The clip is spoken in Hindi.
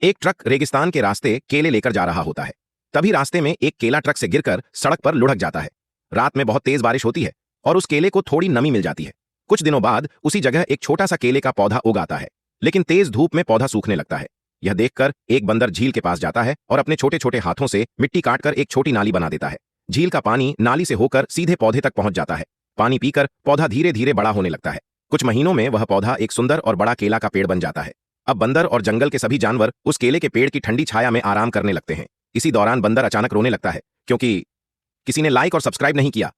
एक ट्रक रेगिस्तान के रास्ते केले लेकर जा रहा होता है। तभी रास्ते में एक केला ट्रक से गिरकर सड़क पर लुढ़क जाता है। रात में बहुत तेज बारिश होती है और उस केले को थोड़ी नमी मिल जाती है। कुछ दिनों बाद उसी जगह एक छोटा सा केले का पौधा उग आता है, लेकिन तेज धूप में पौधा सूखने लगता है। यह देखकर एक बंदर झील के पास जाता है और अपने छोटे छोटे हाथों से मिट्टी काटकर एक छोटी नाली बना देता है। झील का पानी नाली से होकर सीधे पौधे तक पहुंच जाता है। पानी पीकर पौधा धीरे धीरे बड़ा होने लगता है। कुछ महीनों में वह पौधा एक सुंदर और बड़ा केला का पेड़ बन जाता है। अब बंदर और जंगल के सभी जानवर उस केले के पेड़ की ठंडी छाया में आराम करने लगते हैं। इसी दौरान बंदर अचानक रोने लगता है, क्योंकि किसी ने लाइक और सब्सक्राइब नहीं किया।